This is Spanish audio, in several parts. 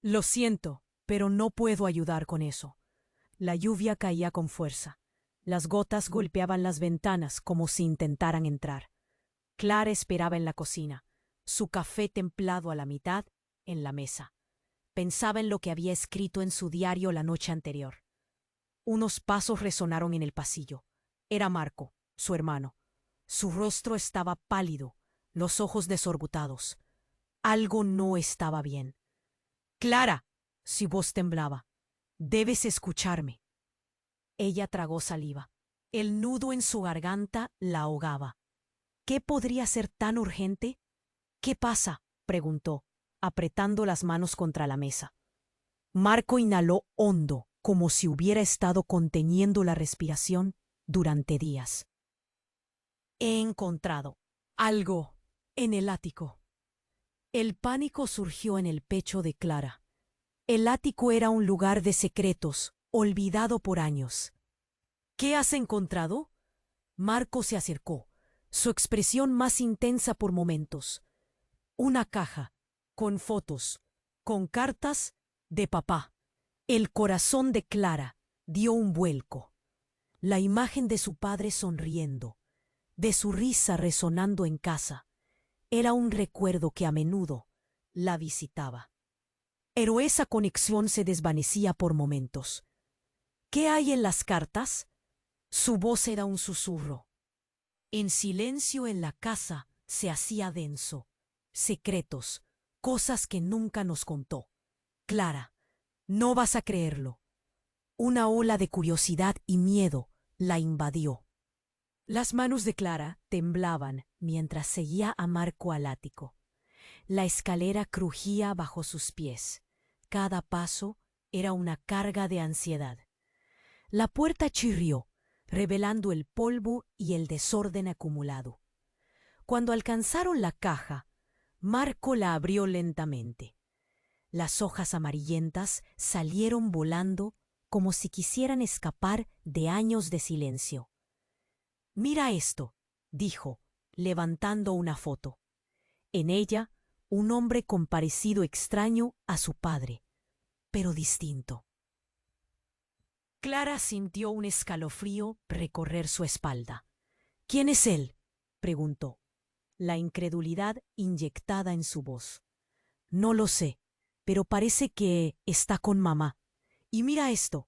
Lo siento, pero no puedo ayudar con eso. La lluvia caía con fuerza. Las gotas golpeaban las ventanas como si intentaran entrar. Clara esperaba en la cocina, su café templado a la mitad, en la mesa. Pensaba en lo que había escrito en su diario la noche anterior. Unos pasos resonaron en el pasillo. Era Marco, su hermano. Su rostro estaba pálido, los ojos desorbitados. Algo no estaba bien. Clara, su voz temblaba. Debes escucharme. Ella tragó saliva. El nudo en su garganta la ahogaba. ¿Qué podría ser tan urgente? ¿Qué pasa? Preguntó, apretando las manos contra la mesa. Marco inhaló hondo, como si hubiera estado conteniendo la respiración durante días. He encontrado algo en el ático. El pánico surgió en el pecho de Clara. El ático era un lugar de secretos, olvidado por años. ¿Qué has encontrado? Marco se acercó, su expresión más intensa por momentos. Una caja, con fotos, con cartas de papá. El corazón de Clara dio un vuelco. La imagen de su padre sonriendo, de su risa resonando en casa, era un recuerdo que a menudo la visitaba. Pero esa conexión se desvanecía por momentos. ¿Qué hay en las cartas? Su voz era un susurro. En silencio en la casa se hacía denso. Secretos, cosas que nunca nos contó. Clara, no vas a creerlo. Una ola de curiosidad y miedo la invadió. Las manos de Clara temblaban mientras seguía a Marco al ático. La escalera crujía bajo sus pies. Cada paso era una carga de ansiedad. La puerta chirrió, revelando el polvo y el desorden acumulado. Cuando alcanzaron la caja, Marco la abrió lentamente. Las hojas amarillentas salieron volando como si quisieran escapar de años de silencio. Mira esto, dijo, levantando una foto. En ella, un hombre con parecido extraño a su padre, pero distinto. Clara sintió un escalofrío recorrer su espalda. ¿Quién es él? Preguntó, la incredulidad inyectada en su voz. No lo sé, pero parece que está con mamá. Y mira esto.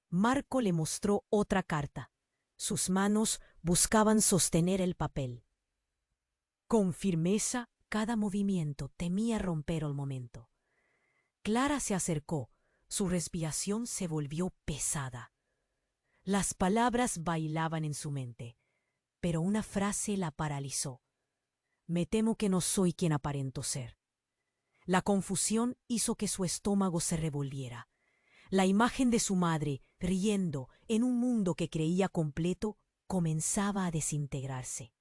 Marco le mostró otra carta. Sus manos buscaban sostener el papel. Con firmeza, cada movimiento temía romper el momento. Clara se acercó. Su respiración se volvió pesada. Las palabras bailaban en su mente, pero una frase la paralizó. Me temo que no soy quien aparento ser. La confusión hizo que su estómago se revolviera. La imagen de su madre, riendo en un mundo que creía completo, comenzaba a desintegrarse.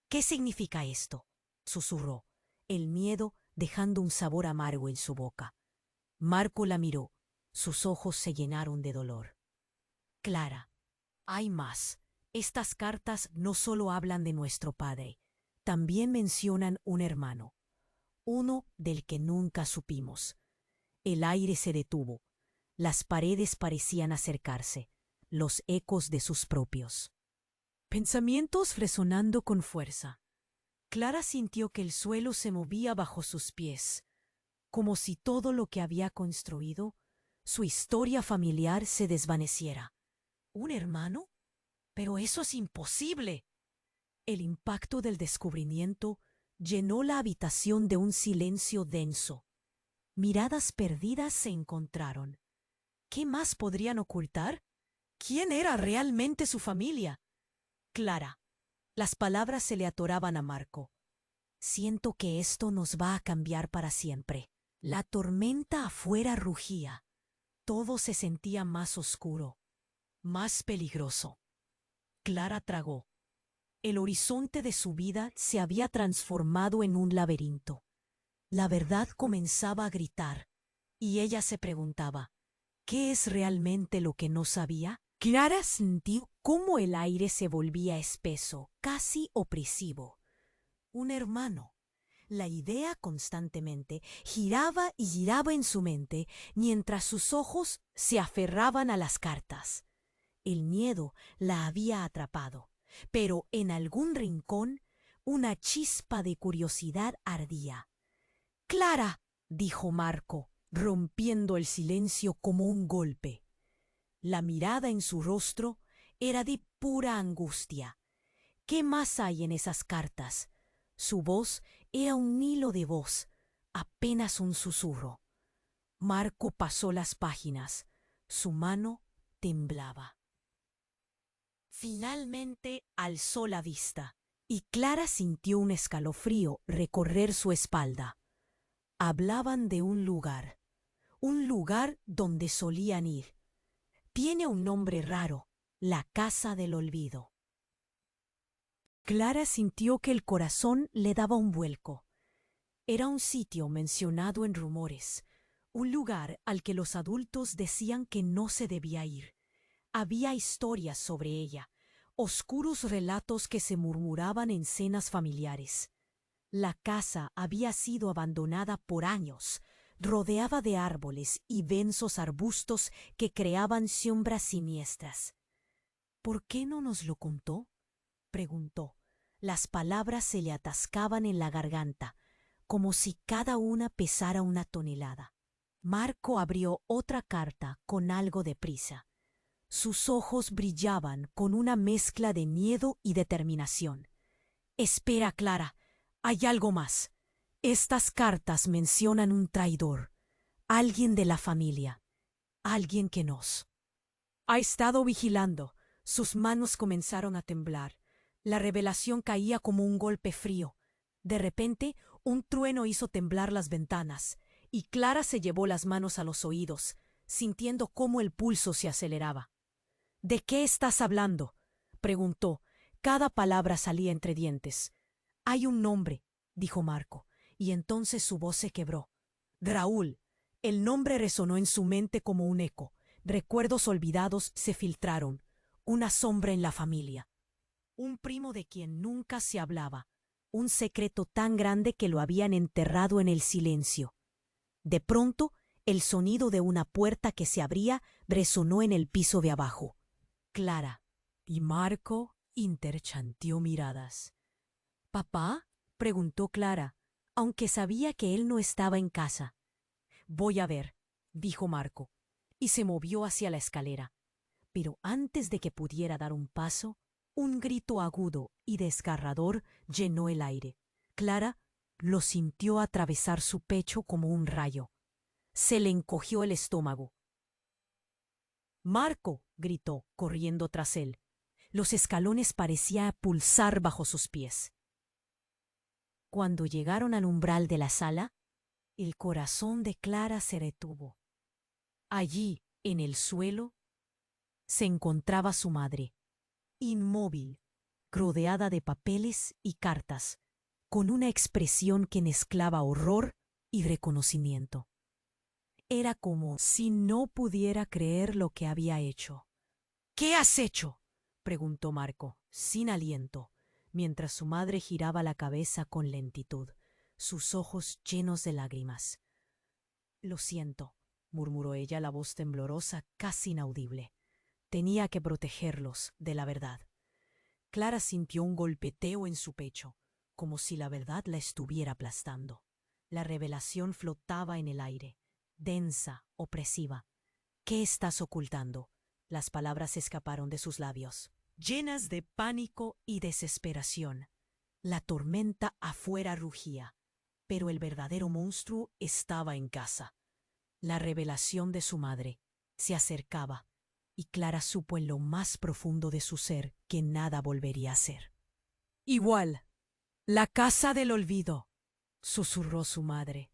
¿Qué significa esto? Susurró, el miedo dejando un sabor amargo en su boca. Marco la miró. Sus ojos se llenaron de dolor. Clara, hay más. Estas cartas no solo hablan de nuestro padre, también mencionan un hermano, uno del que nunca supimos. El aire se detuvo. Las paredes parecían acercarse, los ecos de sus propios pensamientos resonando con fuerza. Clara sintió que el suelo se movía bajo sus pies, como si todo lo que había construido, su historia familiar, se desvaneciera. ¿Un hermano? Pero eso es imposible. El impacto del descubrimiento llenó la habitación de un silencio denso. Miradas perdidas se encontraron. ¿Qué más podrían ocultar? ¿Quién era realmente su familia? Clara. Las palabras se le atoraban a Marco. Siento que esto nos va a cambiar para siempre. La tormenta afuera rugía. Todo se sentía más oscuro, más peligroso. Clara tragó. El horizonte de su vida se había transformado en un laberinto. La verdad comenzaba a gritar, y ella se preguntaba, ¿qué es realmente lo que no sabía? Clara sintió cómo el aire se volvía espeso, casi opresivo. Un hermano. La idea constantemente giraba y giraba en su mente mientras sus ojos se aferraban a las cartas. El miedo la había atrapado, pero en algún rincón una chispa de curiosidad ardía. «Clara», dijo Marco, rompiendo el silencio como un golpe. La mirada en su rostro era de pura angustia. ¿Qué más hay en esas cartas? Su voz era un hilo de voz, apenas un susurro. Marco pasó las páginas. Su mano temblaba. Finalmente alzó la vista, y Clara sintió un escalofrío recorrer su espalda. Hablaban de un lugar donde solían ir. Tiene un nombre raro, la Casa del Olvido. Clara sintió que el corazón le daba un vuelco. Era un sitio mencionado en rumores, un lugar al que los adultos decían que no se debía ir. Había historias sobre ella, oscuros relatos que se murmuraban en cenas familiares. La casa había sido abandonada por años, rodeada de árboles y densos arbustos que creaban sombras siniestras. «¿Por qué no nos lo contó?», preguntó. Las palabras se le atascaban en la garganta, como si cada una pesara una tonelada. Marco abrió otra carta con algo de prisa. Sus ojos brillaban con una mezcla de miedo y determinación. «Espera, Clara, hay algo más. Estas cartas mencionan un traidor, alguien de la familia, alguien que nos ha estado vigilando». Sus manos comenzaron a temblar. La revelación caía como un golpe frío. De repente, un trueno hizo temblar las ventanas, y Clara se llevó las manos a los oídos, sintiendo cómo el pulso se aceleraba. «¿De qué estás hablando?», preguntó. Cada palabra salía entre dientes. «Hay un nombre», dijo Marco, y entonces su voz se quebró. «Raúl». El nombre resonó en su mente como un eco. Recuerdos olvidados se filtraron. Una sombra en la familia. Un primo de quien nunca se hablaba. Un secreto tan grande que lo habían enterrado en el silencio. De pronto, el sonido de una puerta que se abría resonó en el piso de abajo. Clara y Marco intercambió miradas. «¿Papá?», preguntó Clara, aunque sabía que él no estaba en casa. «Voy a ver», dijo Marco, y se movió hacia la escalera. Pero antes de que pudiera dar un paso, un grito agudo y desgarrador llenó el aire. Clara lo sintió atravesar su pecho como un rayo. Se le encogió el estómago. «Marco», gritó, corriendo tras él. Los escalones parecían pulsar bajo sus pies. Cuando llegaron al umbral de la sala, el corazón de Clara se retuvo. Allí, en el suelo, se encontraba su madre, inmóvil, rodeada de papeles y cartas, con una expresión que mezclaba horror y reconocimiento. Era como si no pudiera creer lo que había hecho. «¿Qué has hecho?», preguntó Marco, sin aliento, mientras su madre giraba la cabeza con lentitud, sus ojos llenos de lágrimas. «Lo siento», murmuró ella, la voz temblorosa, casi inaudible. Tenía que protegerlos de la verdad. Clara sintió un golpeteo en su pecho, como si la verdad la estuviera aplastando. La revelación flotaba en el aire, densa, opresiva. «¿Qué estás ocultando?», las palabras escaparon de sus labios, llenas de pánico y desesperación. La tormenta afuera rugía, pero el verdadero monstruo estaba en casa. La revelación de su madre se acercaba, y Clara supo en lo más profundo de su ser que nada volvería a ser. «Igual, la Casa del Olvido», susurró su madre,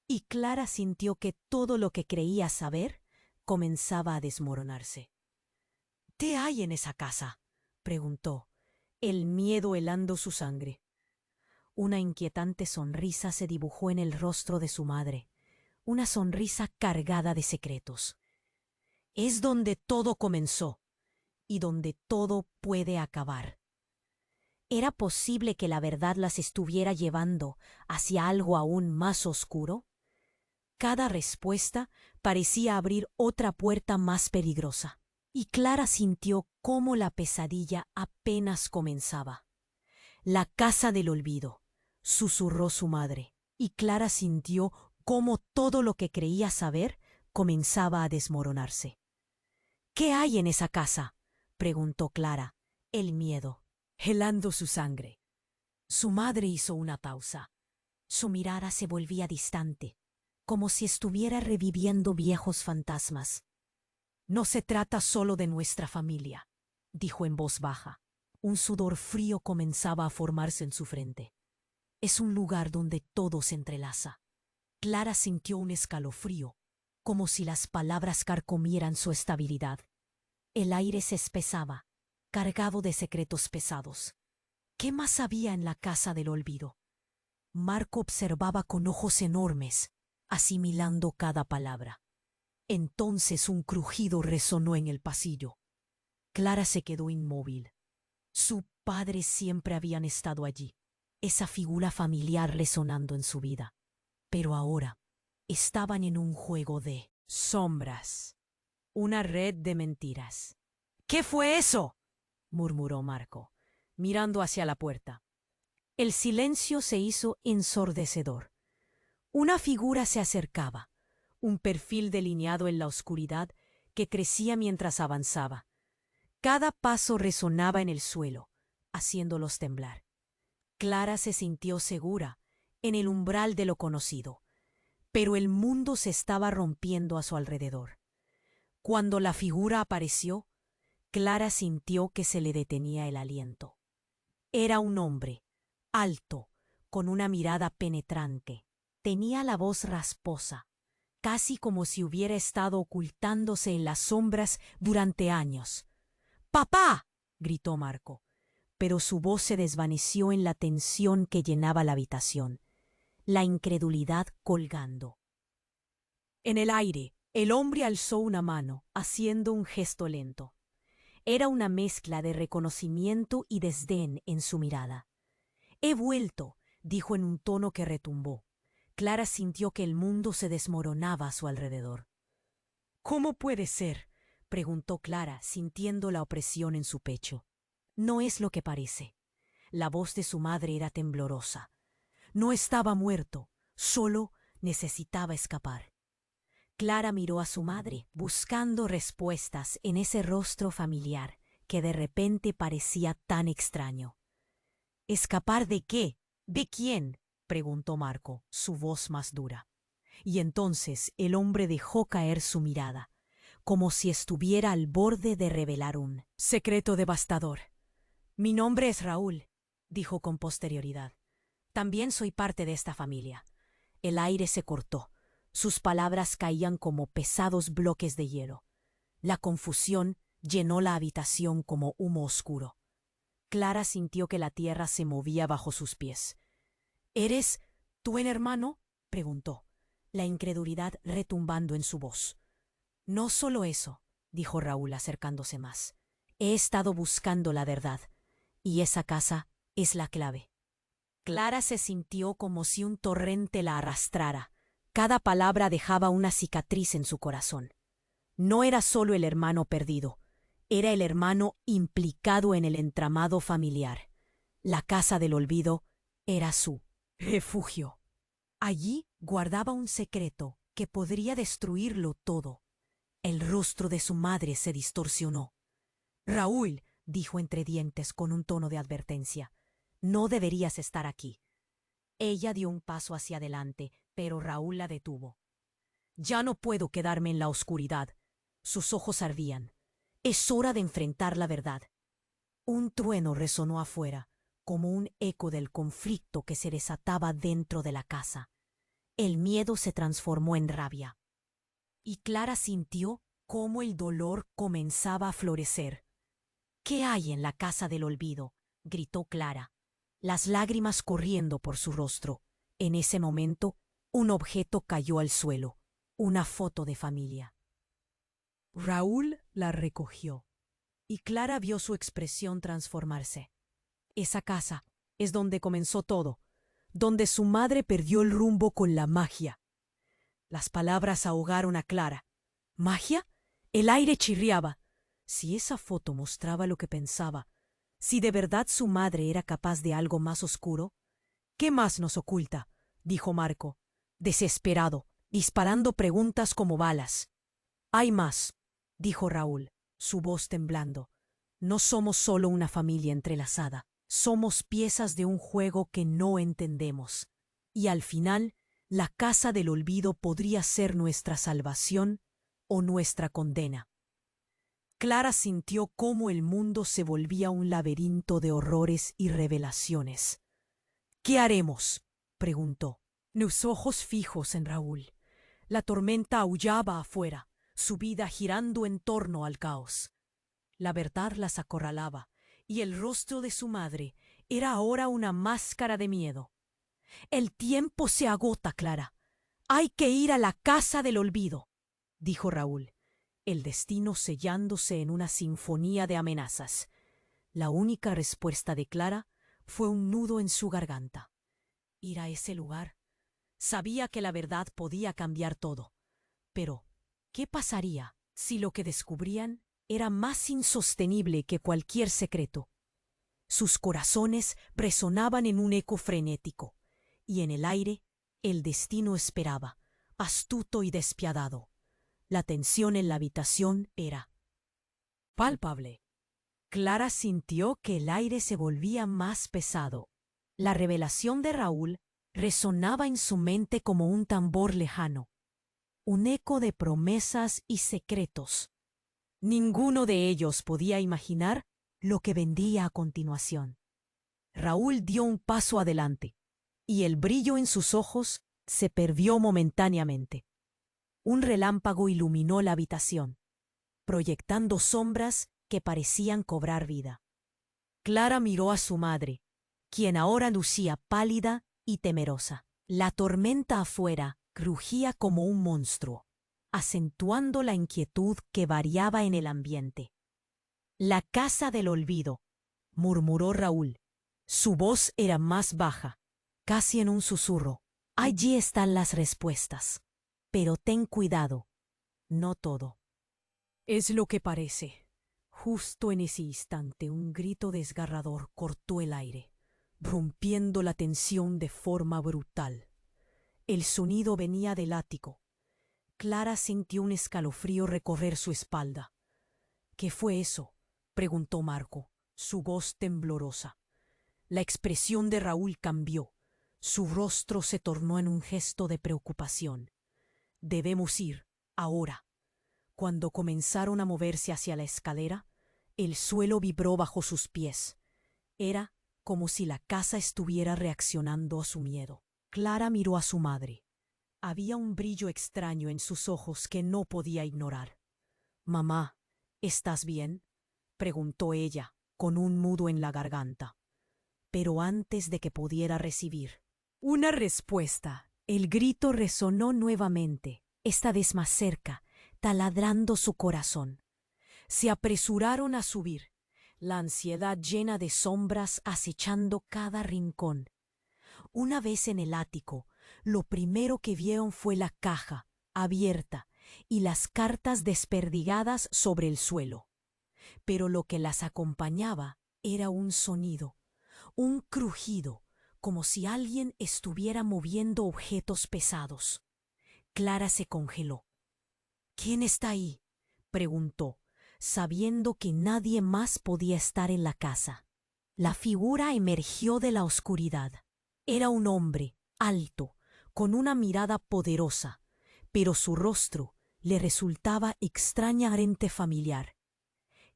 y Clara sintió que todo lo que creía saber comenzaba a desmoronarse. «¿Qué hay en esa casa?», preguntó, el miedo helando su sangre. Una inquietante sonrisa se dibujó en el rostro de su madre, una sonrisa cargada de secretos. «Es donde todo comenzó y donde todo puede acabar». ¿Era posible que la verdad las estuviera llevando hacia algo aún más oscuro? Cada respuesta parecía abrir otra puerta más peligrosa, y Clara sintió cómo la pesadilla apenas comenzaba. La casa del olvido, susurró su madre, y Clara sintió cómo todo lo que creía saber comenzaba a desmoronarse. ¿Qué hay en esa casa?, preguntó Clara, el miedo helando su sangre. Su madre hizo una pausa. Su mirada se volvía distante, como si estuviera reviviendo viejos fantasmas. No se trata solo de nuestra familia, dijo en voz baja. Un sudor frío comenzaba a formarse en su frente. Es un lugar donde todo se entrelaza. Clara sintió un escalofrío, como si las palabras carcomieran su estabilidad. El aire se espesaba, cargado de secretos pesados. ¿Qué más había en la casa del olvido? Marco observaba con ojos enormes, asimilando cada palabra. Entonces un crujido resonó en el pasillo. Clara se quedó inmóvil. Su padre siempre habían estado allí, esa figura familiar resonando en su vida. Pero ahora estaban en un juego de sombras, una red de mentiras. ¿Qué fue eso?, murmuró Marco, mirando hacia la puerta. El silencio se hizo ensordecedor. Una figura se acercaba, un perfil delineado en la oscuridad que crecía mientras avanzaba. Cada paso resonaba en el suelo, haciéndolos temblar. Clara se sintió segura, en el umbral de lo conocido, pero el mundo se estaba rompiendo a su alrededor. Cuando la figura apareció, Clara sintió que se le detenía el aliento. Era un hombre, alto, con una mirada penetrante. Tenía la voz rasposa, casi como si hubiera estado ocultándose en las sombras durante años. ¡Papá!, gritó Marco, pero su voz se desvaneció en la tensión que llenaba la habitación, la incredulidad colgando. En el aire, el hombre alzó una mano, haciendo un gesto lento. Era una mezcla de reconocimiento y desdén en su mirada. «He vuelto», dijo en un tono que retumbó. Clara sintió que el mundo se desmoronaba a su alrededor. «¿Cómo puede ser?», preguntó Clara, sintiendo la opresión en su pecho. «No es lo que parece». La voz de su madre era temblorosa. No estaba muerto, solo necesitaba escapar. Clara miró a su madre, buscando respuestas en ese rostro familiar que de repente parecía tan extraño. «¿Escapar de qué? ¿De quién?», preguntó Marco, su voz más dura. Y entonces el hombre dejó caer su mirada, como si estuviera al borde de revelar un secreto devastador. «Mi nombre es Raúl», dijo con posterioridad. «También soy parte de esta familia». El aire se cortó. Sus palabras caían como pesados bloques de hielo. La confusión llenó la habitación como humo oscuro. Clara sintió que la tierra se movía bajo sus pies. «¿Eres tú el hermano?», preguntó, la incredulidad retumbando en su voz. «No solo eso», dijo Raúl acercándose más. «He estado buscando la verdad, y esa casa es la clave». Clara se sintió como si un torrente la arrastrara. Cada palabra dejaba una cicatriz en su corazón. No era solo el hermano perdido, era el hermano implicado en el entramado familiar. La casa del olvido era su refugio. Allí guardaba un secreto que podría destruirlo todo. El rostro de su madre se distorsionó. «Raúl», dijo entre dientes con un tono de advertencia, «no deberías estar aquí». Ella dio un paso hacia adelante, pero Raúl la detuvo. «Ya no puedo quedarme en la oscuridad». Sus ojos ardían. «Es hora de enfrentar la verdad». Un trueno resonó afuera, como un eco del conflicto que se desataba dentro de la casa. El miedo se transformó en rabia. Y Clara sintió cómo el dolor comenzaba a florecer. «¿Qué hay en la casa del olvido?», gritó Clara, las lágrimas corriendo por su rostro. En ese momento, un objeto cayó al suelo, una foto de familia. Raúl la recogió, y Clara vio su expresión transformarse. Esa casa es donde comenzó todo, donde su madre perdió el rumbo con la magia. Las palabras ahogaron a Clara. ¿Magia? El aire chirriaba. Si esa foto mostraba lo que pensaba, si de verdad su madre era capaz de algo más oscuro, ¿qué más nos oculta?, dijo Marco, desesperado, disparando preguntas como balas. Hay más, dijo Raúl, su voz temblando. No somos solo una familia entrelazada, somos piezas de un juego que no entendemos. Y al final, la casa del olvido podría ser nuestra salvación o nuestra condena. Clara sintió cómo el mundo se volvía un laberinto de horrores y revelaciones. ¿Qué haremos?, preguntó, los ojos fijos en Raúl. La tormenta aullaba afuera, su vida girando en torno al caos. La verdad las acorralaba, y el rostro de su madre era ahora una máscara de miedo. El tiempo se agota, Clara. Hay que ir a la casa del olvido, dijo Raúl, el destino sellándose en una sinfonía de amenazas. La única respuesta de Clara fue un nudo en su garganta. Ir a ese lugar. Sabía que la verdad podía cambiar todo. Pero, ¿qué pasaría si lo que descubrían era más insostenible que cualquier secreto? Sus corazones resonaban en un eco frenético, y en el aire el destino esperaba, astuto y despiadado. La tensión en la habitación era palpable. Clara sintió que el aire se volvía más pesado. La revelación de Raúl resonaba en su mente como un tambor lejano, un eco de promesas y secretos. Ninguno de ellos podía imaginar lo que vendría a continuación. Raúl dio un paso adelante, y el brillo en sus ojos se perdió momentáneamente. Un relámpago iluminó la habitación, proyectando sombras que parecían cobrar vida. Clara miró a su madre, quien ahora lucía pálida y temerosa. La tormenta afuera crujía como un monstruo, acentuando la inquietud que variaba en el ambiente. La casa del olvido, murmuró Raúl. Su voz era más baja, casi en un susurro. Allí están las respuestas. Pero ten cuidado, no todo. Es lo que parece. Justo en ese instante un grito desgarrador cortó el aire, rompiendo la tensión de forma brutal. El sonido venía del ático. Clara sintió un escalofrío recorrer su espalda. ¿Qué fue eso?, preguntó Marco, su voz temblorosa. La expresión de Raúl cambió. Su rostro se tornó en un gesto de preocupación. Debemos ir, ahora. Cuando comenzaron a moverse hacia la escalera, el suelo vibró bajo sus pies. Era como si la casa estuviera reaccionando a su miedo. Clara miró a su madre. Había un brillo extraño en sus ojos que no podía ignorar. «Mamá, ¿estás bien?», preguntó ella, con un nudo en la garganta. Pero antes de que pudiera recibir una respuesta, el grito resonó nuevamente, esta vez más cerca, taladrando su corazón. Se apresuraron a subir, la ansiedad llena de sombras acechando cada rincón. Una vez en el ático, lo primero que vieron fue la caja, abierta, y las cartas desperdigadas sobre el suelo. Pero lo que las acompañaba era un sonido, un crujido, como si alguien estuviera moviendo objetos pesados. Clara se congeló. «¿Quién está ahí?», preguntó, sabiendo que nadie más podía estar en la casa. La figura emergió de la oscuridad. Era un hombre, alto, con una mirada poderosa, pero su rostro le resultaba extrañamente familiar.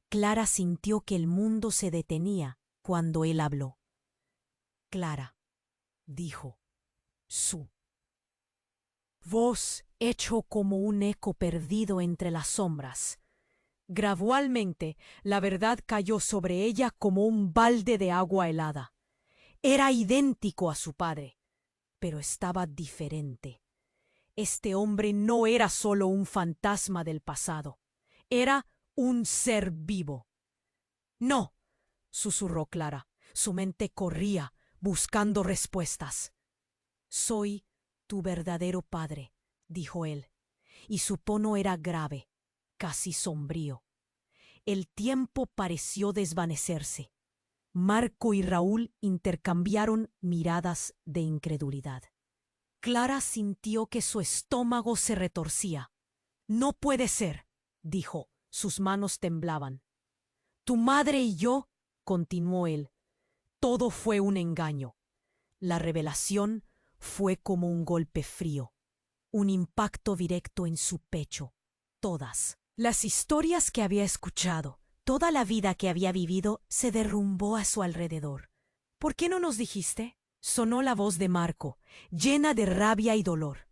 Clara sintió que el mundo se detenía cuando él habló. «Clara», dijo, su voz echó como un eco perdido entre las sombras. Gradualmente, la verdad cayó sobre ella como un balde de agua helada. Era idéntico a su padre, pero estaba diferente. Este hombre no era solo un fantasma del pasado, era un ser vivo. «No», susurró Clara, Su mente corría, buscando respuestas. «Soy tu verdadero padre», dijo él, y su tono era grave, casi sombrío. El tiempo pareció desvanecerse. Marco y Raúl intercambiaron miradas de incredulidad. Clara sintió que su estómago se retorcía. «No puede ser», dijo. Sus manos temblaban. «Tu madre y yo», continuó él, «todo fue un engaño». La revelación fue como un golpe frío, un impacto directo en su pecho. Todas las historias que había escuchado, toda la vida que había vivido, se derrumbó a su alrededor. «¿Por qué no nos dijiste?», sonó la voz de Marco, llena de rabia y dolor.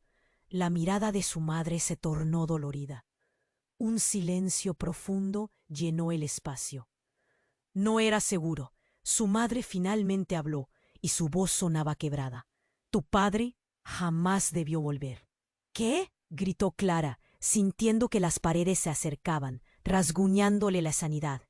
La mirada de su madre se tornó dolorida. Un silencio profundo llenó el espacio. No era seguro. Su madre finalmente habló, y su voz sonaba quebrada. «Tu padre jamás debió volver». «¿Qué?», gritó Clara, sintiendo que las paredes se acercaban, rasguñándole la sanidad.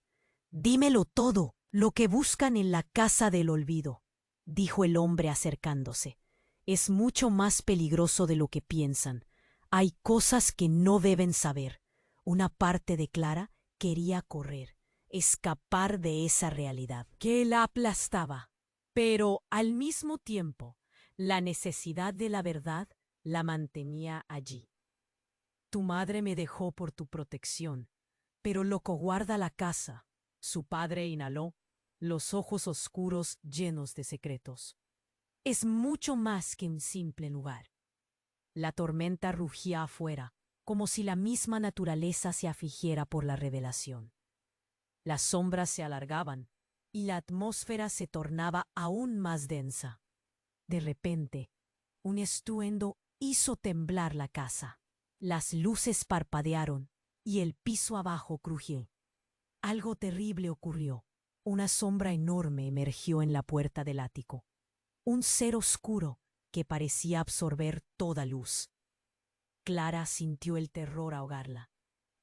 «Dímelo todo, lo que buscan en la casa del olvido», dijo el hombre acercándose. «Es mucho más peligroso de lo que piensan. Hay cosas que no deben saber». Una parte de Clara quería correr, escapar de esa realidad que la aplastaba. Pero al mismo tiempo, la necesidad de la verdad la mantenía allí. «Tu madre me dejó por tu protección, pero loco guarda la casa». Su padre inhaló, los ojos oscuros llenos de secretos. «Es mucho más que un simple lugar». La tormenta rugía afuera, como si la misma naturaleza se afligiera por la revelación. Las sombras se alargaban y la atmósfera se tornaba aún más densa. De repente, un estruendo hizo temblar la casa. Las luces parpadearon y el piso abajo crujió. Algo terrible ocurrió. Una sombra enorme emergió en la puerta del ático. Un ser oscuro que parecía absorber toda luz. Clara sintió el terror ahogarla.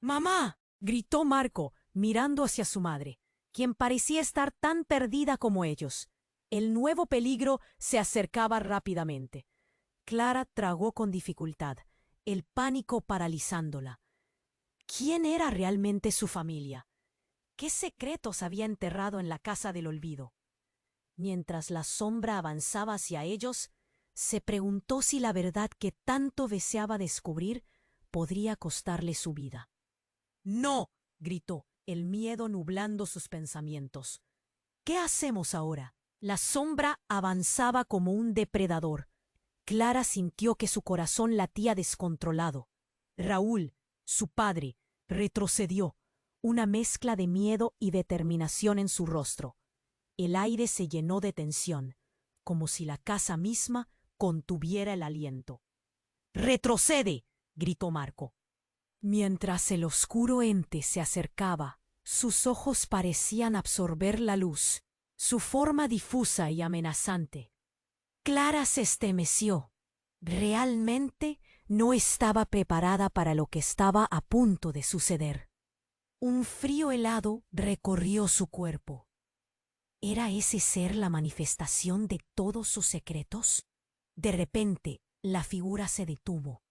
«¡Mamá!», gritó Marco, mirando hacia su madre, quien parecía estar tan perdida como ellos. El nuevo peligro se acercaba rápidamente. Clara tragó con dificultad, el pánico paralizándola. ¿Quién era realmente su familia? ¿Qué secretos había enterrado en la casa del olvido? Mientras la sombra avanzaba hacia ellos, se preguntó si la verdad que tanto deseaba descubrir podría costarle su vida. «¡No!», gritó, el miedo nublando sus pensamientos. «¿Qué hacemos ahora?». La sombra avanzaba como un depredador. Clara sintió que su corazón latía descontrolado. Raúl, su padre, retrocedió, una mezcla de miedo y determinación en su rostro. El aire se llenó de tensión, como si la casa misma contuviera el aliento. «¡Retrocede!», gritó Marco. Mientras el oscuro ente se acercaba, sus ojos parecían absorber la luz, su forma difusa y amenazante. Clara se estremeció. Realmente no estaba preparada para lo que estaba a punto de suceder. Un frío helado recorrió su cuerpo. ¿Era ese ser la manifestación de todos sus secretos? De repente, la figura se detuvo.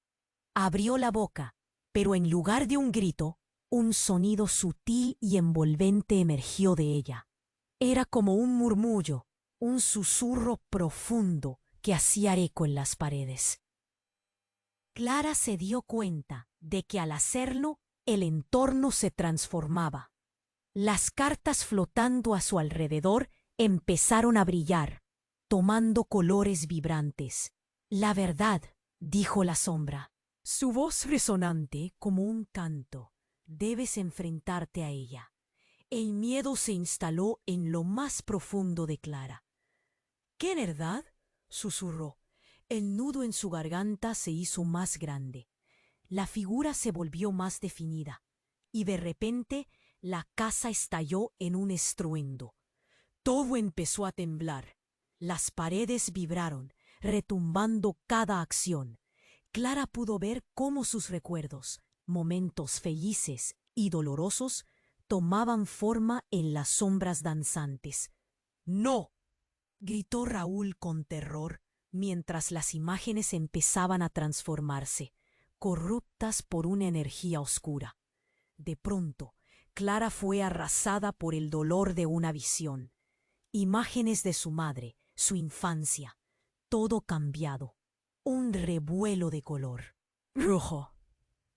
Abrió la boca, pero en lugar de un grito, un sonido sutil y envolvente emergió de ella. Era como un murmullo, un susurro profundo que hacía eco en las paredes. Clara se dio cuenta de que al hacerlo, el entorno se transformaba. Las cartas flotando a su alrededor empezaron a brillar, tomando colores vibrantes. «La verdad», dijo la sombra, su voz resonante como un canto. «Debes enfrentarte a ella». El miedo se instaló en lo más profundo de Clara. «¿Qué verdad?», susurró. El nudo en su garganta se hizo más grande. La figura se volvió más definida, y de repente la casa estalló en un estruendo. Todo empezó a temblar. Las paredes vibraron, retumbando cada acción. Clara pudo ver cómo sus recuerdos, momentos felices y dolorosos, tomaban forma en las sombras danzantes. No, gritó Raúl con terror, mientras las imágenes empezaban a transformarse, corruptas por una energía oscura. De pronto, Clara fue arrasada por el dolor de una visión. Imágenes de su madre, su infancia, todo cambiado. Un revuelo de color. Rojo.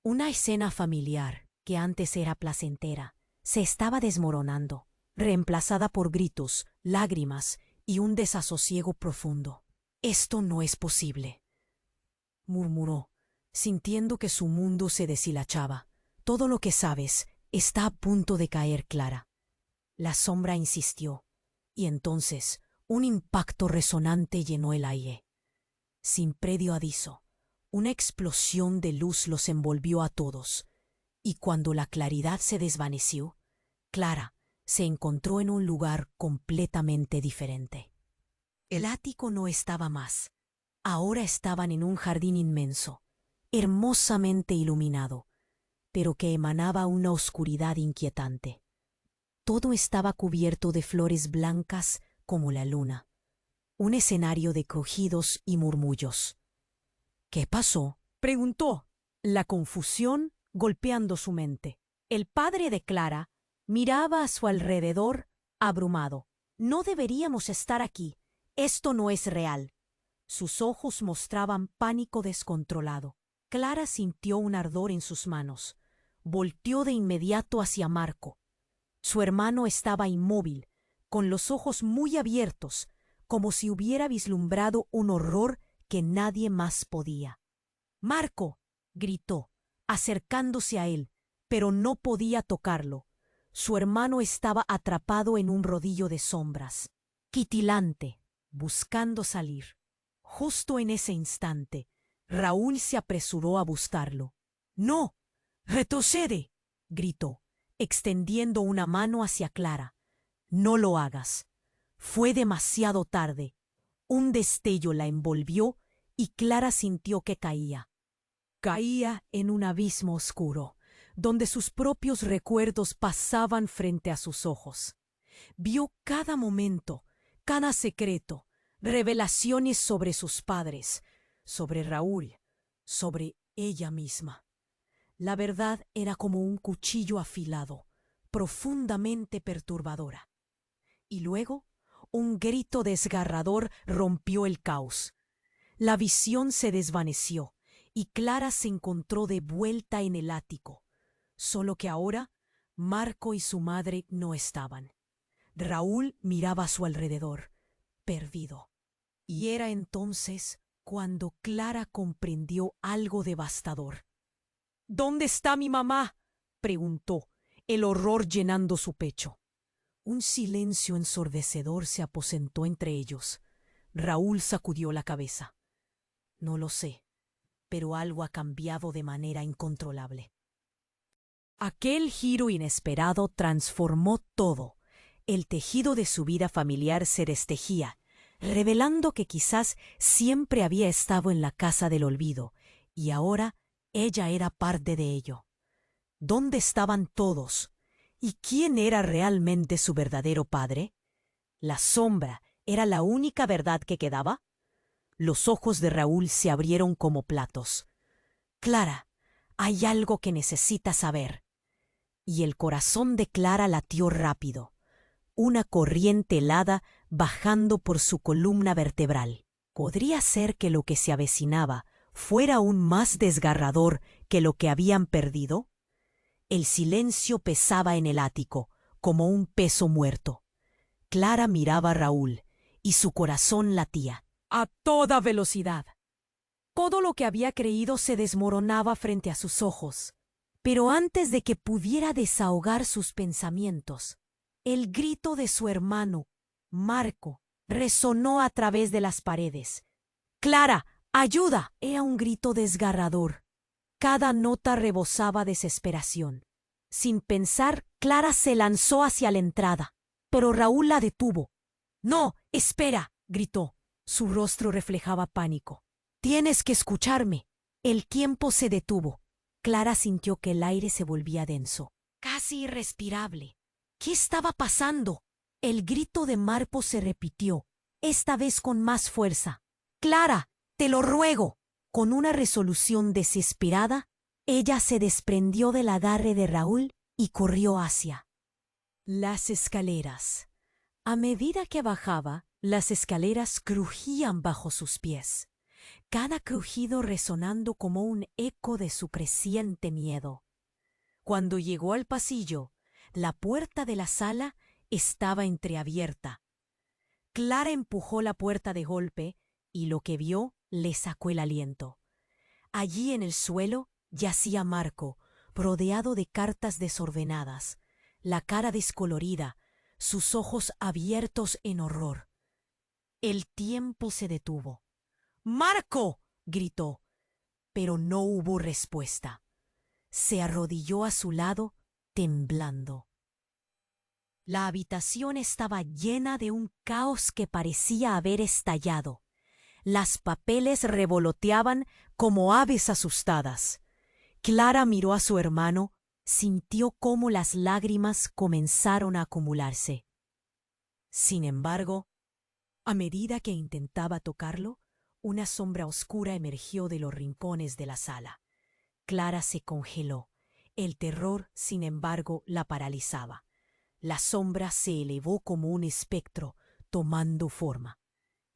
Una escena familiar, que antes era placentera, se estaba desmoronando, reemplazada por gritos, lágrimas y un desasosiego profundo. «Esto no es posible», murmuró, sintiendo que su mundo se deshilachaba. «Todo lo que sabes está a punto de caer, Clara». La sombra insistió, y entonces un impacto resonante llenó el aire. Sin previo aviso, una explosión de luz los envolvió a todos, y cuando la claridad se desvaneció, Clara se encontró en un lugar completamente diferente. El ático no estaba más. Ahora estaban en un jardín inmenso, hermosamente iluminado, pero que emanaba una oscuridad inquietante. Todo estaba cubierto de flores blancas como la luna, un escenario de crujidos y murmullos. «¿Qué pasó?», preguntó, la confusión golpeando su mente. El padre de Clara miraba a su alrededor, abrumado. «No deberíamos estar aquí. Esto no es real». Sus ojos mostraban pánico descontrolado. Clara sintió un ardor en sus manos. Volteó de inmediato hacia Marco. Su hermano estaba inmóvil, con los ojos muy abiertos, como si hubiera vislumbrado un horror que nadie más podía. «Marco», gritó, acercándose a él, pero no podía tocarlo. Su hermano estaba atrapado en un rodillo de sombras, titilante, buscando salir. Justo en ese instante, Raúl se apresuró a buscarlo. «¡No! ¡Retrocede!», gritó, extendiendo una mano hacia Clara. «No lo hagas». Fue demasiado tarde. Un destello la envolvió y Clara sintió que caía. Caía en un abismo oscuro, donde sus propios recuerdos pasaban frente a sus ojos. Vio cada momento, cada secreto, revelaciones sobre sus padres, sobre Raúl, sobre ella misma. La verdad era como un cuchillo afilado, profundamente perturbadora. Y luego, un grito desgarrador rompió el caos. La visión se desvaneció y Clara se encontró de vuelta en el ático, solo que ahora Marco y su madre no estaban. Raúl miraba a su alrededor, perdido. Y era entonces cuando Clara comprendió algo devastador. «¿Dónde está mi mamá?», preguntó, el horror llenando su pecho. Un silencio ensordecedor se aposentó entre ellos. Raúl sacudió la cabeza. «No lo sé, pero algo ha cambiado de manera incontrolable». Aquel giro inesperado transformó todo. El tejido de su vida familiar se destejía, revelando que quizás siempre había estado en la casa del olvido, y ahora ella era parte de ello. ¿Dónde estaban todos? ¿Y quién era realmente su verdadero padre? ¿La sombra era la única verdad que quedaba? Los ojos de Raúl se abrieron como platos. «Clara, hay algo que necesitas saber». Y el corazón de Clara latió rápido, una corriente helada bajando por su columna vertebral. ¿Podría ser que lo que se avecinaba fuera aún más desgarrador que lo que habían perdido? El silencio pesaba en el ático, como un peso muerto. Clara miraba a Raúl, y su corazón latía a toda velocidad. Todo lo que había creído se desmoronaba frente a sus ojos. Pero antes de que pudiera desahogar sus pensamientos, el grito de su hermano, Marco, resonó a través de las paredes. «¡Clara, ayuda!». Era un grito desgarrador. Cada nota rebosaba desesperación. Sin pensar, Clara se lanzó hacia la entrada, pero Raúl la detuvo. «¡No, espera!», gritó. Su rostro reflejaba pánico. «Tienes que escucharme». El tiempo se detuvo. Clara sintió que el aire se volvía denso, casi irrespirable. ¿Qué estaba pasando? El grito de Marco se repitió, esta vez con más fuerza. «Clara, te lo ruego». Con una resolución desesperada, ella se desprendió del agarre de Raúl y corrió hacia las escaleras. A medida que bajaba, las escaleras crujían bajo sus pies, cada crujido resonando como un eco de su creciente miedo. Cuando llegó al pasillo, la puerta de la sala estaba entreabierta. Clara empujó la puerta de golpe y lo que vio le sacó el aliento. Allí en el suelo yacía Marco, rodeado de cartas desordenadas, la cara descolorida, sus ojos abiertos en horror. El tiempo se detuvo. «¡Marco!», gritó, pero no hubo respuesta. Se arrodilló a su lado, temblando. La habitación estaba llena de un caos que parecía haber estallado. Las papeles revoloteaban como aves asustadas. Clara miró a su hermano, sintió cómo las lágrimas comenzaron a acumularse. Sin embargo, a medida que intentaba tocarlo, una sombra oscura emergió de los rincones de la sala. Clara se congeló. El terror, sin embargo, la paralizaba. La sombra se elevó como un espectro, tomando forma.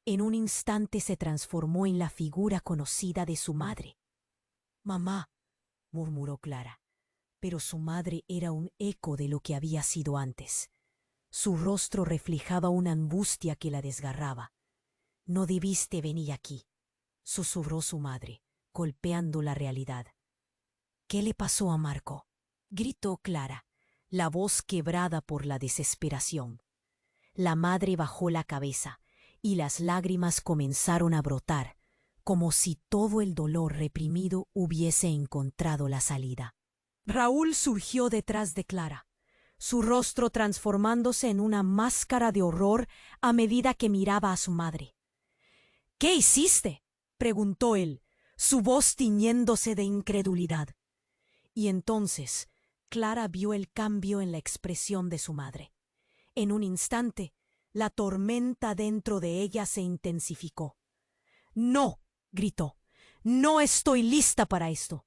En un instante se transformó en la figura conocida de su madre. «Mamá», murmuró Clara, pero su madre era un eco de lo que había sido antes. Su rostro reflejaba una angustia que la desgarraba. «No debiste venir aquí», susurró su madre, golpeando la realidad. «¿Qué le pasó a Marco?», gritó Clara, la voz quebrada por la desesperación. La madre bajó la cabeza y las lágrimas comenzaron a brotar, como si todo el dolor reprimido hubiese encontrado la salida. Raúl surgió detrás de Clara, su rostro transformándose en una máscara de horror a medida que miraba a su madre. «¿Qué hiciste?», preguntó él, su voz tiñéndose de incredulidad. Y entonces Clara vio el cambio en la expresión de su madre. En un instante, la tormenta dentro de ella se intensificó. «¡No!», gritó. «¡No estoy lista para esto!».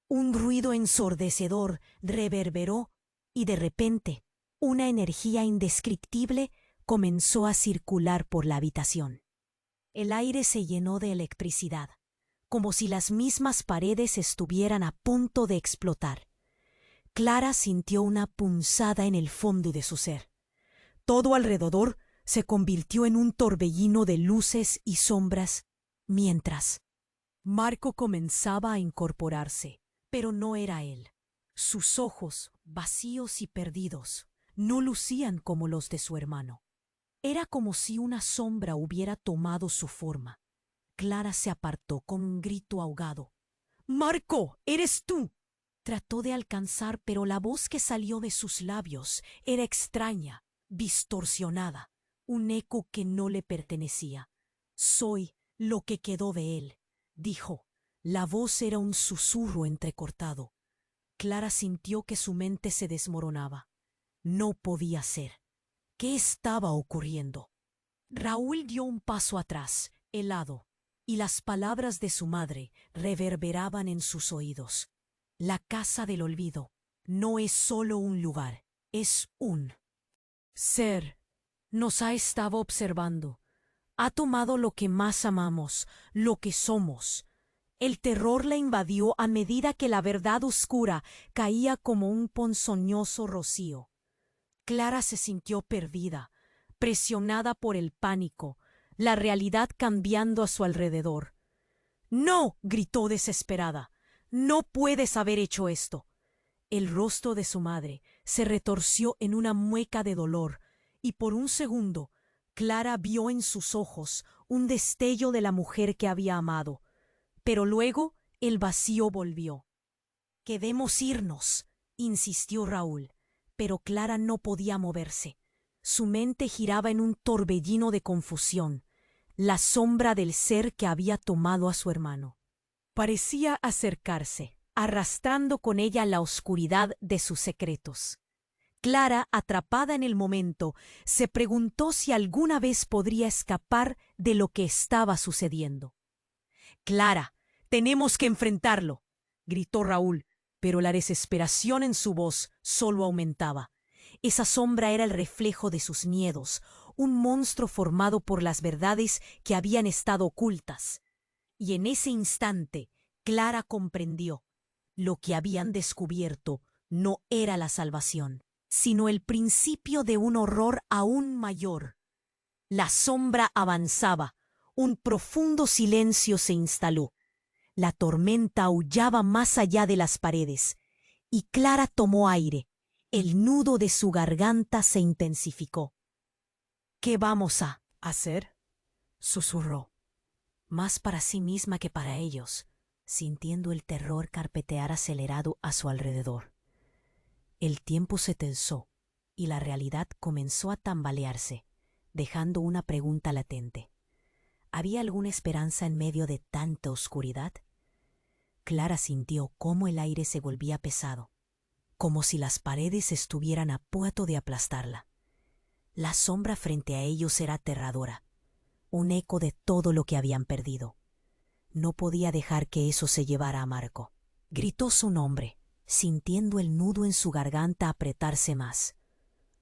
Un ruido ensordecedor reverberó y de repente una energía indescriptible comenzó a circular por la habitación. El aire se llenó de electricidad, como si las mismas paredes estuvieran a punto de explotar. Clara sintió una punzada en el fondo de su ser. Todo alrededor se convirtió en un torbellino de luces y sombras, mientras Marco comenzaba a incorporarse, pero no era él. Sus ojos, vacíos y perdidos, no lucían como los de su hermano. Era como si una sombra hubiera tomado su forma. Clara se apartó con un grito ahogado. «¡Marco, eres tú!». Trató de alcanzar, pero la voz que salió de sus labios era extraña, distorsionada, un eco que no le pertenecía. «Soy lo que quedó de él», dijo. La voz era un susurro entrecortado. Clara sintió que su mente se desmoronaba. No podía ser. ¿Qué estaba ocurriendo? Raúl dio un paso atrás, helado, y las palabras de su madre reverberaban en sus oídos. La casa del olvido no es solo un lugar, es un ser. Nos ha estado observando. Ha tomado lo que más amamos, lo que somos. El terror la invadió a medida que la verdad oscura caía como un ponzoñoso rocío. Clara se sintió perdida, presionada por el pánico, la realidad cambiando a su alrededor. «¡No!», gritó desesperada. «No puedes haber hecho esto». El rostro de su madre se retorció en una mueca de dolor, y por un segundo Clara vio en sus ojos un destello de la mujer que había amado. Pero luego el vacío volvió. «Queremos irnos», insistió Raúl, pero Clara no podía moverse. Su mente giraba en un torbellino de confusión, la sombra del ser que había tomado a su hermano. Parecía acercarse, arrastrando con ella la oscuridad de sus secretos. Clara, atrapada en el momento, se preguntó si alguna vez podría escapar de lo que estaba sucediendo. «Clara, tenemos que enfrentarlo», gritó Raúl, pero la desesperación en su voz solo aumentaba. Esa sombra era el reflejo de sus miedos, un monstruo formado por las verdades que habían estado ocultas. Y en ese instante, Clara comprendió. Lo que habían descubierto no era la salvación, sino el principio de un horror aún mayor. La sombra avanzaba, un profundo silencio se instaló. La tormenta aullaba más allá de las paredes, y Clara tomó aire. El nudo de su garganta se intensificó. «¿Qué vamos a hacer?», susurró, más para sí misma que para ellos, sintiendo el terror carpetear acelerado a su alrededor. El tiempo se tensó y la realidad comenzó a tambalearse, dejando una pregunta latente. ¿Había alguna esperanza en medio de tanta oscuridad? Clara sintió cómo el aire se volvía pesado, como si las paredes estuvieran a punto de aplastarla. La sombra frente a ellos era aterradora, un eco de todo lo que habían perdido. No podía dejar que eso se llevara a Marco. Gritó su nombre, sintiendo el nudo en su garganta apretarse más.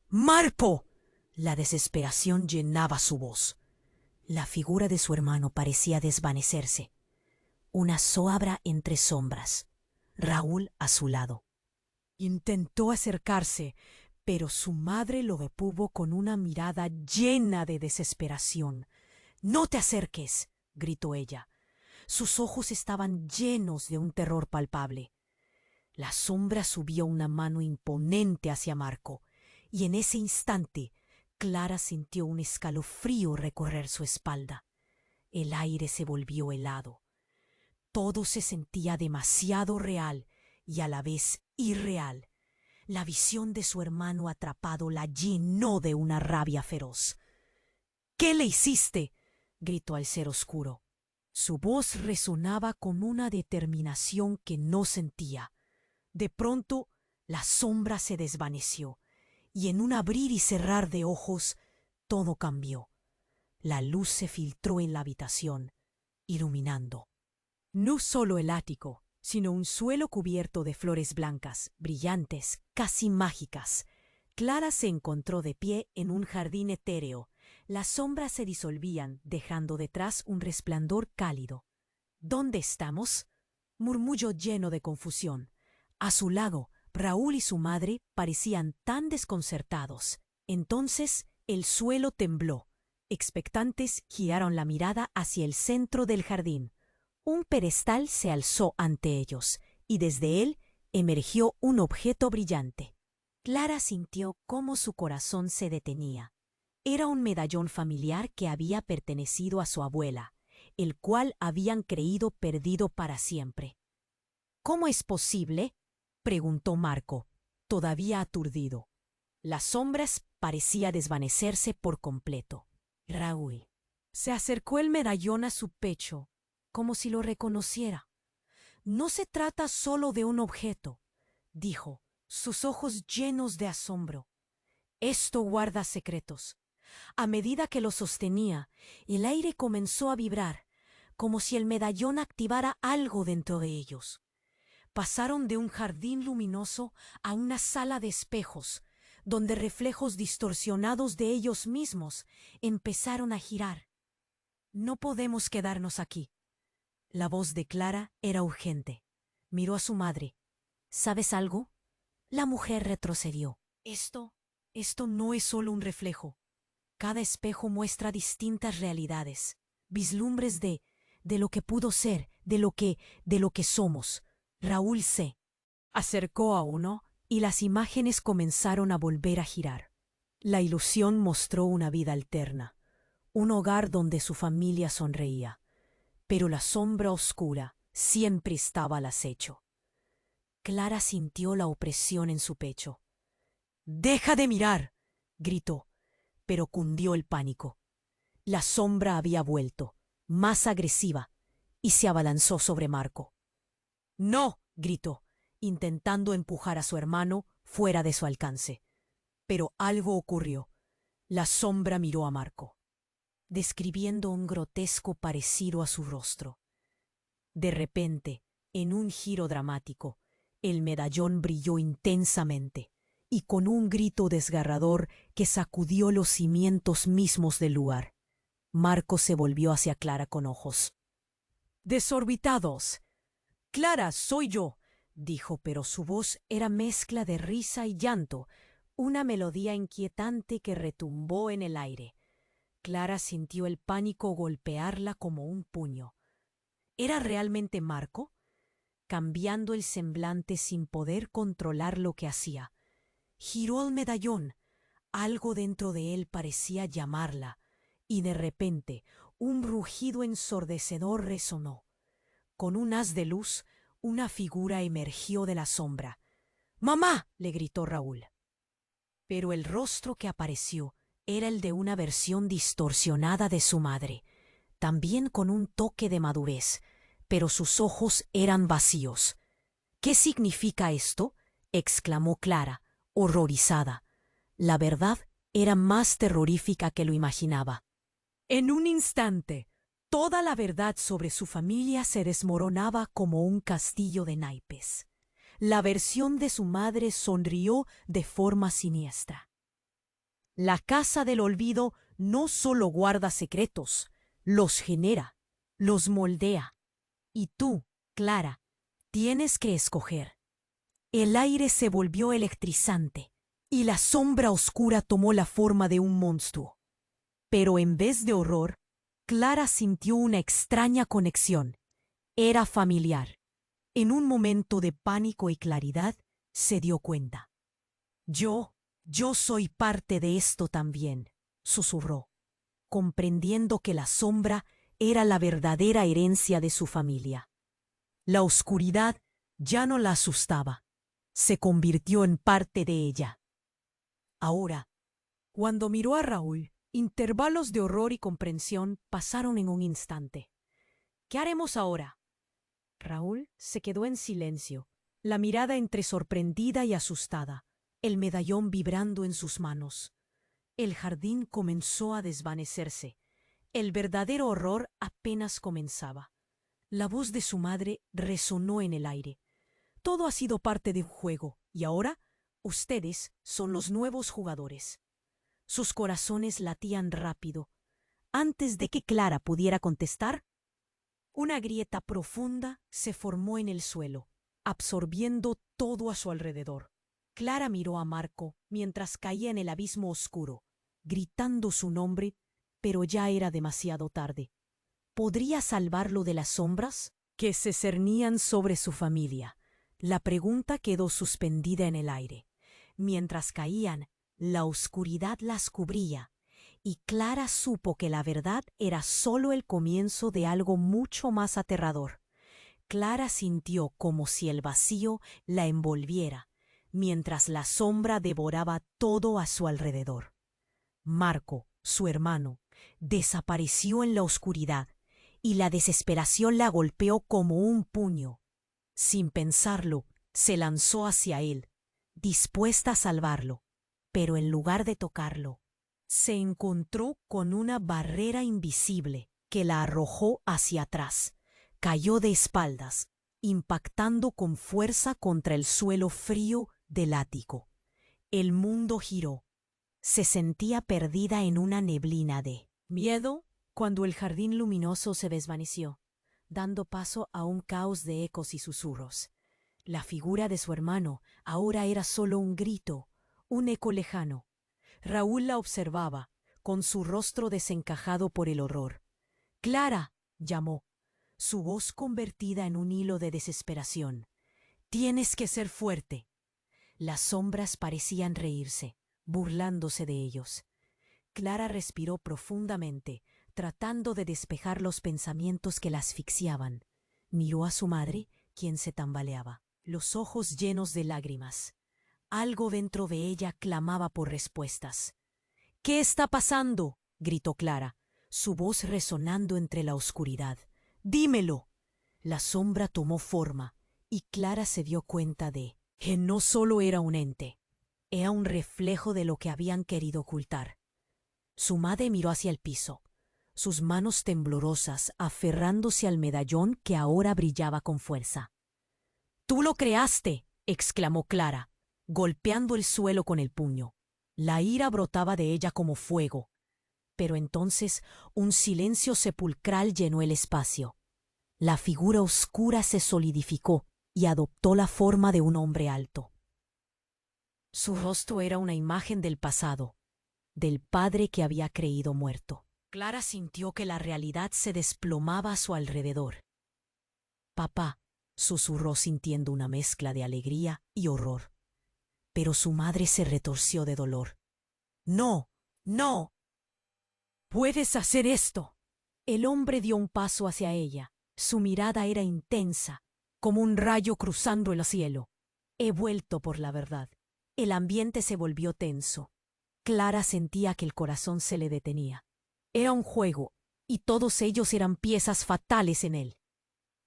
«¡Marco!». La desesperación llenaba su voz. La figura de su hermano parecía desvanecerse. Una zozobra entre sombras. Raúl a su lado. Intentó acercarse, pero su madre lo detuvo con una mirada llena de desesperación. «¡No te acerques!», gritó ella. Sus ojos estaban llenos de un terror palpable. La sombra subió una mano imponente hacia Marco, y en ese instante Clara sintió un escalofrío recorrer su espalda. El aire se volvió helado. Todo se sentía demasiado real y a la vez irreal. La visión de su hermano atrapado la llenó de una rabia feroz. «¿Qué le hiciste?», gritó al ser oscuro. Su voz resonaba con una determinación que no sentía. De pronto, la sombra se desvaneció, y en un abrir y cerrar de ojos, todo cambió. La luz se filtró en la habitación, iluminando no solo el ático, sino un suelo cubierto de flores blancas, brillantes, casi mágicas. Clara se encontró de pie en un jardín etéreo. Las sombras se disolvían, dejando detrás un resplandor cálido. «¿Dónde estamos?», murmulló lleno de confusión. A su lado, Raúl y su madre parecían tan desconcertados. Entonces el suelo tembló. Expectantes, giraron la mirada hacia el centro del jardín. Un pedestal se alzó ante ellos, y desde él emergió un objeto brillante. Clara sintió cómo su corazón se detenía. Era un medallón familiar que había pertenecido a su abuela, el cual habían creído perdido para siempre. «¿Cómo es posible?», preguntó Marco, todavía aturdido. Las sombras parecían desvanecerse por completo. Raúl se acercó el medallón a su pecho, como si lo reconociera. «No se trata solo de un objeto», dijo, sus ojos llenos de asombro. «Esto guarda secretos». A medida que lo sostenía, el aire comenzó a vibrar, como si el medallón activara algo dentro de ellos. Pasaron de un jardín luminoso a una sala de espejos, donde reflejos distorsionados de ellos mismos empezaron a girar. «No podemos quedarnos aquí». La voz de Clara era urgente. Miró a su madre. «¿Sabes algo?». La mujer retrocedió. Esto no es solo un reflejo. Cada espejo muestra distintas realidades, vislumbres de lo que pudo ser, de lo que somos». Raúl se acercó a uno y las imágenes comenzaron a volver a girar. La ilusión mostró una vida alterna, un hogar donde su familia sonreía, pero la sombra oscura siempre estaba al acecho. Clara sintió la opresión en su pecho. «¡Deja de mirar!», gritó, pero cundió el pánico. La sombra había vuelto, más agresiva, y se abalanzó sobre Marco. «¡No!», gritó, intentando empujar a su hermano fuera de su alcance. Pero algo ocurrió. La sombra miró a Marco, describiendo un grotesco parecido a su rostro. De repente, en un giro dramático, el medallón brilló intensamente, y con un grito desgarrador que sacudió los cimientos mismos del lugar, Marco se volvió hacia Clara con ojos desorbitados. «Clara, soy yo», dijo, pero su voz era mezcla de risa y llanto, una melodía inquietante que retumbó en el aire. Clara sintió el pánico golpearla como un puño. ¿Era realmente Marco? Cambiando el semblante sin poder controlar lo que hacía. Giró el medallón. Algo dentro de él parecía llamarla, y de repente un rugido ensordecedor resonó. Con un haz de luz, una figura emergió de la sombra. «¡Mamá!», le gritó Raúl. Pero el rostro que apareció era el de una versión distorsionada de su madre, también con un toque de madurez, pero sus ojos eran vacíos. «¿Qué significa esto?», exclamó Clara, horrorizada. La verdad era más terrorífica que lo imaginaba. En un instante, toda la verdad sobre su familia se desmoronaba como un castillo de naipes. La versión de su madre sonrió de forma siniestra. La casa del olvido no solo guarda secretos, los genera, los moldea. Y tú, Clara, tienes que escoger. El aire se volvió electrizante y la sombra oscura tomó la forma de un monstruo. Pero en vez de horror, Clara sintió una extraña conexión. Era familiar. En un momento de pánico y claridad, se dio cuenta. Yo soy parte de esto también», susurró, comprendiendo que la sombra era la verdadera herencia de su familia. La oscuridad ya no la asustaba. Se convirtió en parte de ella. Ahora, cuando miró a Raúl, intervalos de horror y comprensión pasaron en un instante. «¿Qué haremos ahora?». Raúl se quedó en silencio, la mirada entre sorprendida y asustada, el medallón vibrando en sus manos. El jardín comenzó a desvanecerse. El verdadero horror apenas comenzaba. La voz de su madre resonó en el aire. «Todo ha sido parte de un juego, y ahora ustedes son los nuevos jugadores». Sus corazones latían rápido. Antes de que Clara pudiera contestar, una grieta profunda se formó en el suelo, absorbiendo todo a su alrededor. Clara miró a Marco mientras caía en el abismo oscuro, gritando su nombre, pero ya era demasiado tarde. ¿Podría salvarlo de las sombras que se cernían sobre su familia? La pregunta quedó suspendida en el aire. Mientras caían, la oscuridad las cubría, y Clara supo que la verdad era solo el comienzo de algo mucho más aterrador. Clara sintió como si el vacío la envolviera, mientras la sombra devoraba todo a su alrededor. Marco, su hermano, desapareció en la oscuridad, y la desesperación la golpeó como un puño. Sin pensarlo, se lanzó hacia él, dispuesta a salvarlo, pero en lugar de tocarlo, se encontró con una barrera invisible que la arrojó hacia atrás. Cayó de espaldas, impactando con fuerza contra el suelo frío del ático. El mundo giró. Se sentía perdida en una neblina de miedo cuando el jardín luminoso se desvaneció, dando paso a un caos de ecos y susurros. La figura de su hermano ahora era solo un grito, un eco lejano. Raúl la observaba, con su rostro desencajado por el horror. «Clara», llamó, su voz convertida en un hilo de desesperación. «Tienes que ser fuerte». Las sombras parecían reírse, burlándose de ellos. Clara respiró profundamente, tratando de despejar los pensamientos que la asfixiaban. Miró a su madre, quien se tambaleaba, los ojos llenos de lágrimas. Algo dentro de ella clamaba por respuestas. «¿Qué está pasando?», gritó Clara, su voz resonando entre la oscuridad. «Dímelo». La sombra tomó forma, y Clara se dio cuenta de que no solo era un ente, Era un reflejo de lo que habían querido ocultar. Su madre miró hacia el piso, sus manos temblorosas aferrándose al medallón que ahora brillaba con fuerza. «¡Tú lo creaste!», exclamó Clara, golpeando el suelo con el puño. La ira brotaba de ella como fuego. Pero entonces un silencio sepulcral llenó el espacio. La figura oscura se solidificó y adoptó la forma de un hombre alto. Su rostro era una imagen del pasado, del padre que había creído muerto. Clara sintió que la realidad se desplomaba a su alrededor. «Papá», susurró sintiendo una mezcla de alegría y horror. Pero su madre se retorció de dolor. «¡No! ¡No! ¡Puedes hacer esto!». El hombre dio un paso hacia ella. Su mirada era intensa, como un rayo cruzando el cielo. «He vuelto por la verdad». El ambiente se volvió tenso. Clara sentía que el corazón se le detenía. Era un juego, y todos ellos eran piezas fatales en él.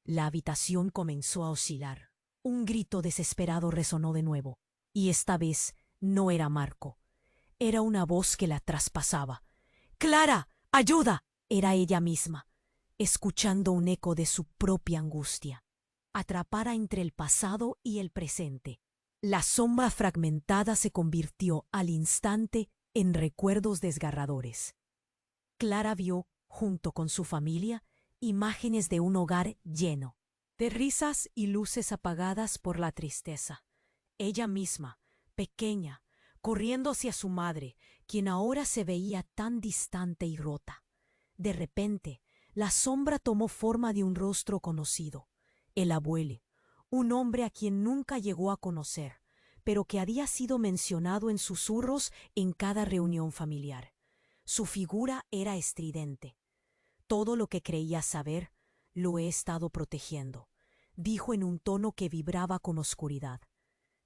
La habitación comenzó a oscilar. Un grito desesperado resonó de nuevo, y esta vez no era Marco. Era una voz que la traspasaba. «¡Clara! ¡Ayuda!». Era ella misma, escuchando un eco de su propia angustia, atrapada entre el pasado y el presente. La sombra fragmentada se convirtió al instante en recuerdos desgarradores. Clara vio, junto con su familia, imágenes de un hogar lleno, de risas y luces apagadas por la tristeza. Ella misma, pequeña, corriendo hacia su madre, quien ahora se veía tan distante y rota. De repente, la sombra tomó forma de un rostro conocido, el abuelo, un hombre a quien nunca llegó a conocer, pero que había sido mencionado en susurros en cada reunión familiar. Su figura era estridente. «Todo lo que creía saber, lo he estado protegiendo», dijo en un tono que vibraba con oscuridad.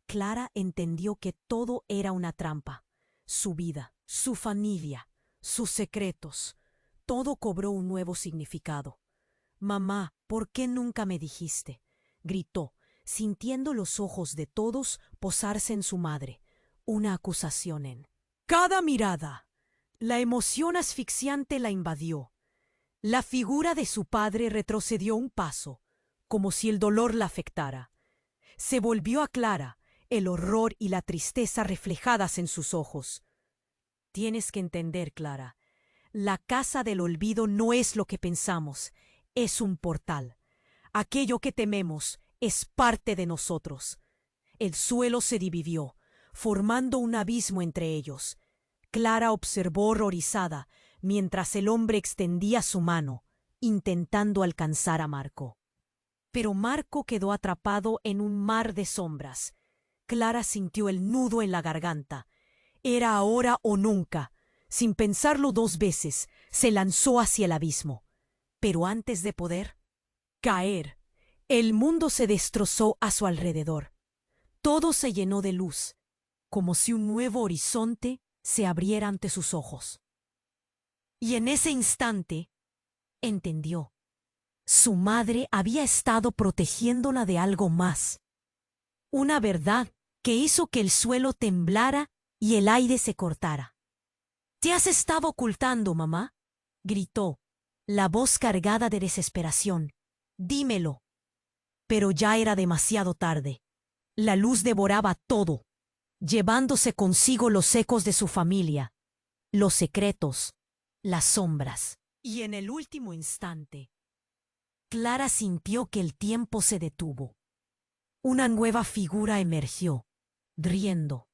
Clara entendió que todo era una trampa. Su vida, su familia, sus secretos, todo cobró un nuevo significado. «Mamá, ¿por qué nunca me dijiste?», gritó, sintiendo los ojos de todos posarse en su madre, una acusación en cada mirada. La emoción asfixiante la invadió. La figura de su padre retrocedió un paso, como si el dolor la afectara. Se volvió a Clara, el horror y la tristeza reflejadas en sus ojos. «Tienes que entender, Clara, la casa del olvido no es lo que pensamos, es un portal. Aquello que tememos es parte de nosotros». El suelo se dividió, formando un abismo entre ellos. Clara observó horrorizada mientras el hombre extendía su mano, intentando alcanzar a Marco. Pero Marco quedó atrapado en un mar de sombras. Clara sintió el nudo en la garganta. Era ahora o nunca. Sin pensarlo dos veces, se lanzó hacia el abismo. Pero antes de poder caer, el mundo se destrozó a su alrededor. Todo se llenó de luz, como si un nuevo horizonte se abriera ante sus ojos. Y en ese instante, entendió. Su madre había estado protegiéndola de algo más. Una verdad que hizo que el suelo temblara y el aire se cortara. «¿Te has estado ocultando, mamá?», gritó, la voz cargada de desesperación. «Dímelo». Pero ya era demasiado tarde. La luz devoraba todo, llevándose consigo los ecos de su familia, los secretos, las sombras. Y en el último instante, Clara sintió que el tiempo se detuvo. Una nueva figura emergió, riendo,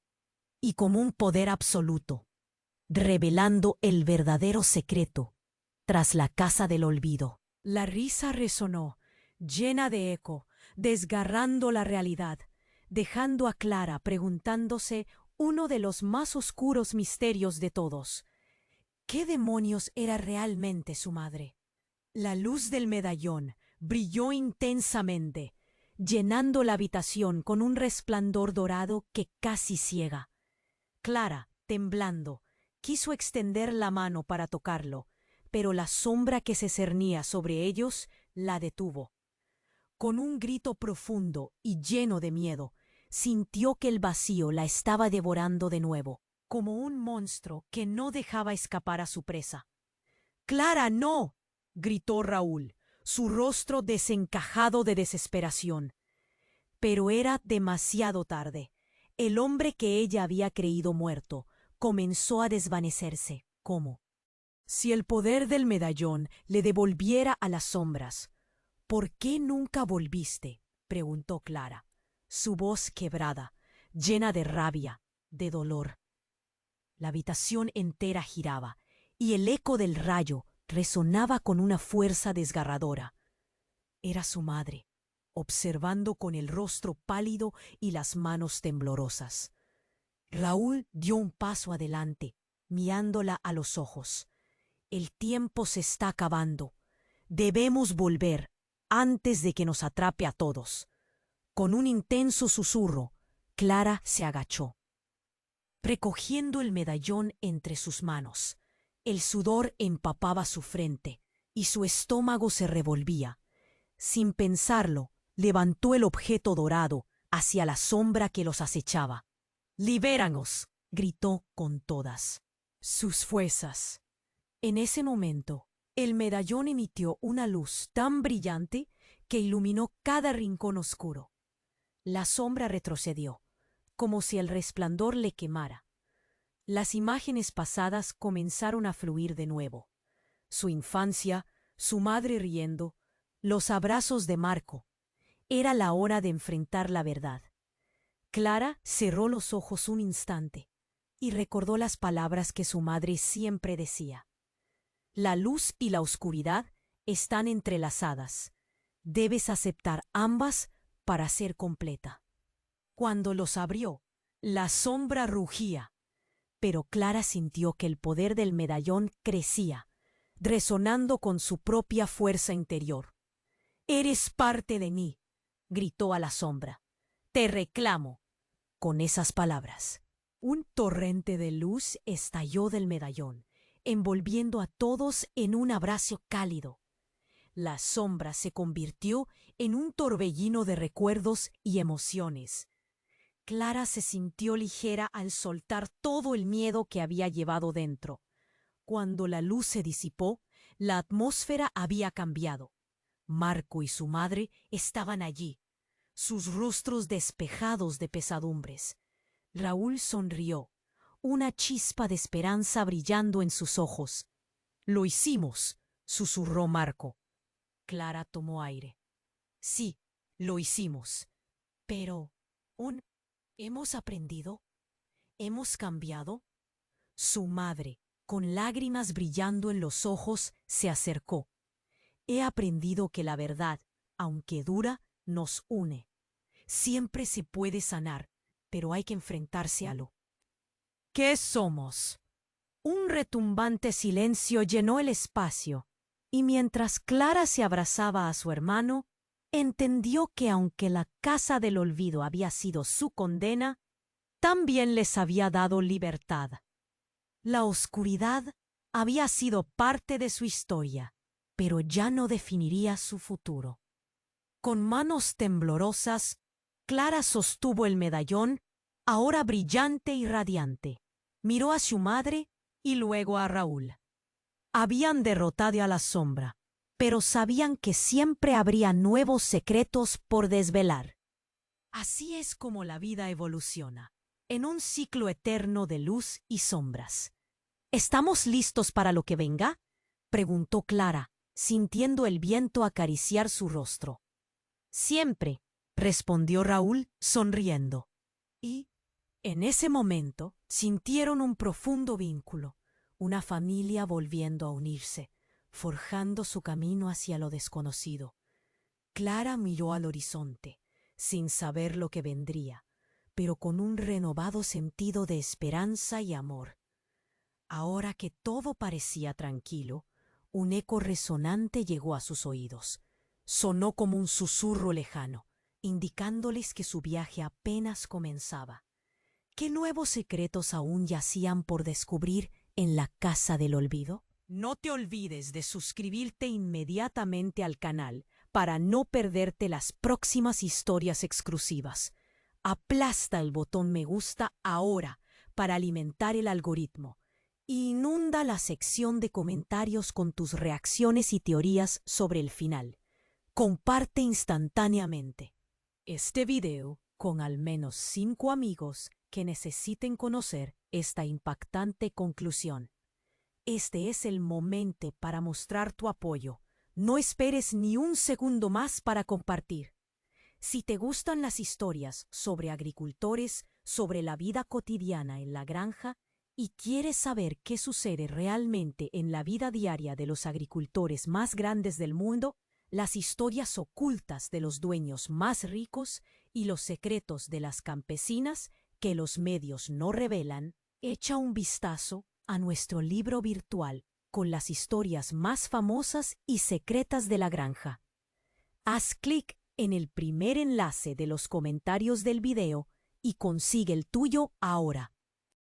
y con un poder absoluto, revelando el verdadero secreto tras la casa del olvido. La risa resonó, llena de eco, desgarrando la realidad, dejando a Clara preguntándose uno de los más oscuros misterios de todos. ¿Qué demonios era realmente su madre? La luz del medallón brilló intensamente, llenando la habitación con un resplandor dorado que casi ciega. Clara, temblando, quiso extender la mano para tocarlo, pero la sombra que se cernía sobre ellos la detuvo. Con un grito profundo y lleno de miedo, sintió que el vacío la estaba devorando de nuevo, como un monstruo que no dejaba escapar a su presa. ¡Clara, no! Gritó Raúl, su rostro desencajado de desesperación. Pero era demasiado tarde. El hombre que ella había creído muerto comenzó a desvanecerse. ¿Cómo? Si el poder del medallón le devolviera a las sombras. ¿Por qué nunca volviste? Preguntó Clara, su voz quebrada, llena de rabia, de dolor. La habitación entera giraba, y el eco del rayo resonaba con una fuerza desgarradora. Era su madre, observando con el rostro pálido y las manos temblorosas. Raúl dio un paso adelante, mirándola a los ojos. El tiempo se está acabando. Debemos volver antes de que nos atrape a todos. Con un intenso susurro, Clara se agachó, recogiendo el medallón entre sus manos. El sudor empapaba su frente y su estómago se revolvía. Sin pensarlo, levantó el objeto dorado hacia la sombra que los acechaba. «¡Libéranos!», gritó con todas sus fuerzas. En ese momento, el medallón emitió una luz tan brillante que iluminó cada rincón oscuro. La sombra retrocedió, como si el resplandor le quemara. Las imágenes pasadas comenzaron a fluir de nuevo. Su infancia, su madre riendo, los abrazos de Marco. Era la hora de enfrentar la verdad. Clara cerró los ojos un instante y recordó las palabras que su madre siempre decía. La luz y la oscuridad están entrelazadas. Debes aceptar ambas para ser completa. Cuando los abrió, la sombra rugía, pero Clara sintió que el poder del medallón crecía, resonando con su propia fuerza interior. «Eres parte de mí», gritó a la sombra. «Te reclamo». Con esas palabras, un torrente de luz estalló del medallón, envolviendo a todos en un abrazo cálido. La sombra se convirtió en un torbellino de recuerdos y emociones. Clara se sintió ligera al soltar todo el miedo que había llevado dentro. Cuando la luz se disipó, la atmósfera había cambiado. Marco y su madre estaban allí, sus rostros despejados de pesadumbres. Raúl sonrió, una chispa de esperanza brillando en sus ojos. «Lo hicimos», susurró Marco. Clara tomó aire. «Sí, lo hicimos. Pero, ¿hemos aprendido? ¿Hemos cambiado?» Su madre, con lágrimas brillando en los ojos, se acercó. «He aprendido que la verdad, aunque dura, nos une. Siempre se puede sanar, pero hay que enfrentarse a lo. ¿Qué somos?» Un retumbante silencio llenó el espacio, y mientras Clara se abrazaba a su hermano, entendió que aunque la casa del olvido había sido su condena, también les había dado libertad. La oscuridad había sido parte de su historia, pero ya no definiría su futuro. Con manos temblorosas, Clara sostuvo el medallón, ahora brillante y radiante. Miró a su madre y luego a Raúl. Habían derrotado a la sombra, pero sabían que siempre habría nuevos secretos por desvelar. Así es como la vida evoluciona, en un ciclo eterno de luz y sombras. ¿Estamos listos para lo que venga?, preguntó Clara, sintiendo el viento acariciar su rostro. «Siempre», respondió Raúl, sonriendo. Y, en ese momento, sintieron un profundo vínculo, una familia volviendo a unirse, forjando su camino hacia lo desconocido. Clara miró al horizonte, sin saber lo que vendría, pero con un renovado sentido de esperanza y amor. Ahora que todo parecía tranquilo, un eco resonante llegó a sus oídos. Sonó como un susurro lejano, indicándoles que su viaje apenas comenzaba. ¿Qué nuevos secretos aún yacían por descubrir en la casa del olvido? No te olvides de suscribirte inmediatamente al canal para no perderte las próximas historias exclusivas. Aplasta el botón me gusta ahora para alimentar el algoritmo. Inunda la sección de comentarios con tus reacciones y teorías sobre el final. Comparte instantáneamente este video con al menos 5 amigos que necesiten conocer esta impactante conclusión. Este es el momento para mostrar tu apoyo. No esperes ni un segundo más para compartir. Si te gustan las historias sobre agricultores, sobre la vida cotidiana en la granja, y quieres saber qué sucede realmente en la vida diaria de los agricultores más grandes del mundo, las historias ocultas de los dueños más ricos y los secretos de las campesinas que los medios no revelan, echa un vistazo a nuestro libro virtual con las historias más famosas y secretas de la granja. Haz clic en el primer enlace de los comentarios del video y consigue el tuyo ahora.